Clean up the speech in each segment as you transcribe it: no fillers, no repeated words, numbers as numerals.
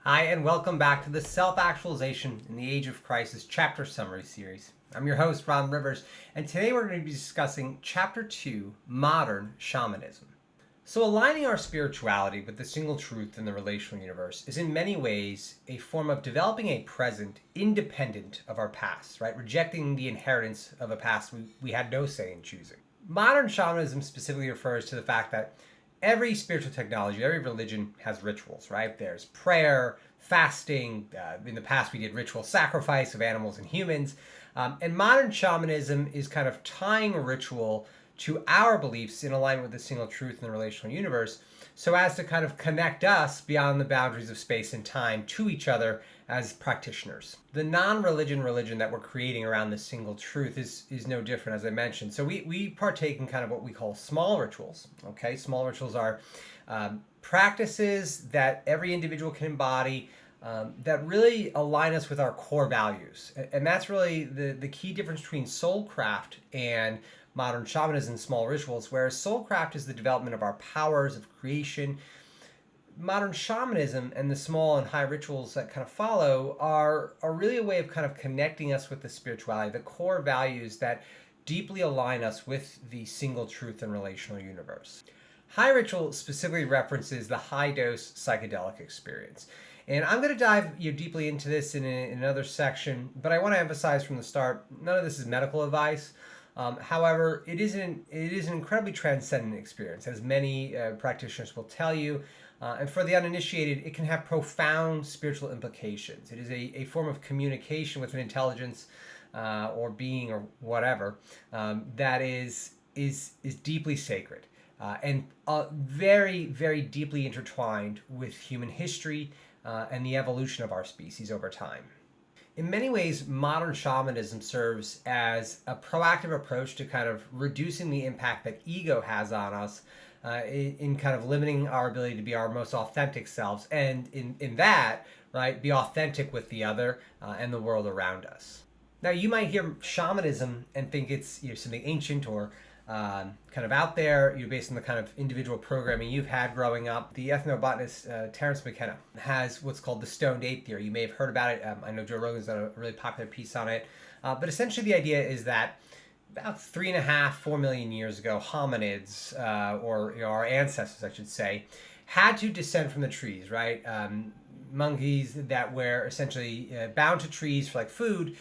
Hi, and welcome back to the Self-Actualization in the Age of Crisis Chapter Summary Series. I'm your host, Ron Rivers, and today we're going to be discussing Chapter 2, Modern Shamanism. So aligning our spirituality with the single truth in the relational universe is in many ways a form of developing a present independent of our past, right? Rejecting the inheritance of a past we had no say in choosing. Modern shamanism specifically refers to the fact that every spiritual technology, every religion has rituals, right? There's prayer, fasting. In the past, we did ritual sacrifice of animals and humans. And modern shamanism is kind of tying ritual to our beliefs in alignment with the single truth in the relational universe, so as to kind of connect us beyond the boundaries of space and time to each other as practitioners. The non-religion religion that we're creating around the single truth is no different, as I mentioned. So we partake in kind of what we call small rituals. Okay, small rituals are practices that every individual can embody, that really align us with our core values. And that's really the key difference between soulcraft and modern shamanism, small rituals. Whereas soulcraft is the development of our powers of creation, modern shamanism and the small and high rituals that kind of follow are really a way of kind of connecting us with the spirituality, the core values that deeply align us with the single truth and relational universe. High ritual specifically references the high dose psychedelic experience. And I'm going to dive deeply into this in another section, but I want to emphasize from the start, none of this is medical advice. However, it is an incredibly transcendent experience, as many practitioners will tell you. And for the uninitiated, it can have profound spiritual implications. It is a form of communication with an intelligence or being or whatever that is deeply sacred and very, very deeply intertwined with human history and the evolution of our species over time. In many ways, modern shamanism serves as a proactive approach to kind of reducing the impact that ego has on us in kind of limiting our ability to be our most authentic selves, and in that, right, be authentic with the other and the world around us. Now, you might hear shamanism and think it's something ancient or kind of out there, based on the kind of individual programming you've had growing up. The ethnobotanist Terence McKenna has what's called the stoned ape theory. You may have heard about it. I know Joe Rogan's done a really popular piece on it. But essentially the idea is that about 3.5, 4 million years ago, hominids, or our ancestors, I should say, had to descend from the trees, right? Monkeys that were essentially bound to trees for like food.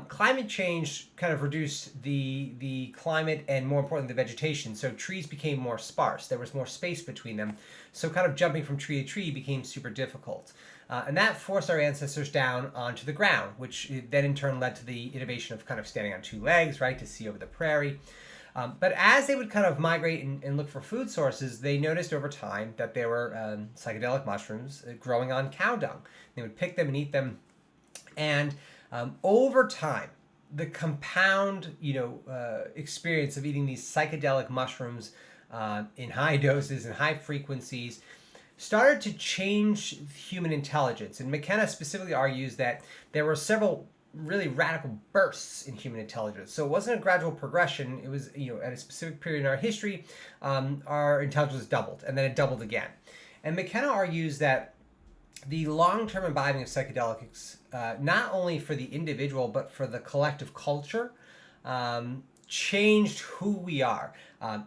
Climate change kind of reduced the climate and, more importantly, the vegetation. So trees became more sparse. There was more space between them. So kind of jumping from tree to tree became super difficult. And that forced our ancestors down onto the ground, which then in turn led to the innovation of kind of standing on two legs, right, to see over the prairie. But as they would kind of migrate and look for food sources, they noticed over time that there were psychedelic mushrooms growing on cow dung. They would pick them and eat them. And over time, the compound, experience of eating these psychedelic mushrooms in high doses and high frequencies started to change human intelligence. And McKenna specifically argues that there were several really radical bursts in human intelligence. So it wasn't a gradual progression. It was, at a specific period in our history, our intelligence doubled, and then it doubled again. And McKenna argues that the long-term imbibing of psychedelics, not only for the individual, but for the collective culture, changed who we are.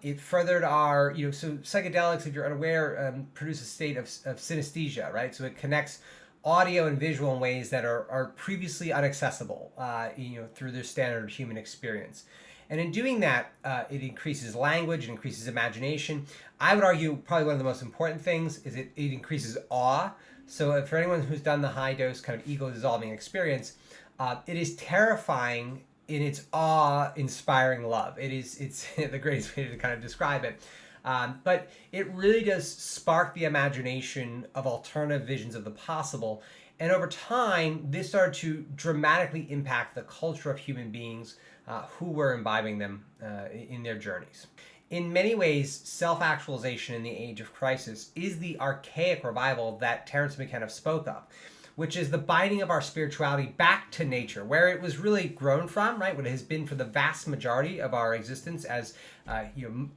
It furthered our, so psychedelics, if you're unaware, produce a state of synesthesia, right? So it connects audio and visual in ways that are previously inaccessible, through their standard human experience. And in doing that, it increases language, it increases imagination. I would argue probably one of the most important things is it increases awe. So for anyone who's done the high dose kind of ego dissolving experience, it is terrifying in its awe-inspiring love. It's the greatest way to kind of describe it. But it really does spark the imagination of alternative visions of the possible. And over time, this started to dramatically impact the culture of human beings who were imbibing them in their journeys. In many ways, self-actualization in the age of crisis is the archaic revival that Terence McKenna spoke of, which is the binding of our spirituality back to nature, where it was really grown from, right? What it has been for the vast majority of our existence as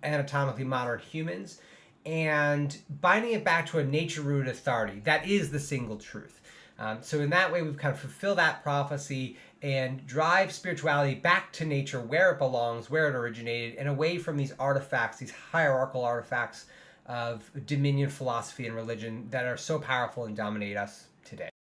anatomically modern humans, and binding it back to a nature-rooted authority that is the single truth. So in that way, we've kind of fulfilled that prophecy and drive spirituality back to nature where it belongs, where it originated, and away from these artifacts, these hierarchical artifacts of dominion philosophy and religion that are so powerful and dominate us today.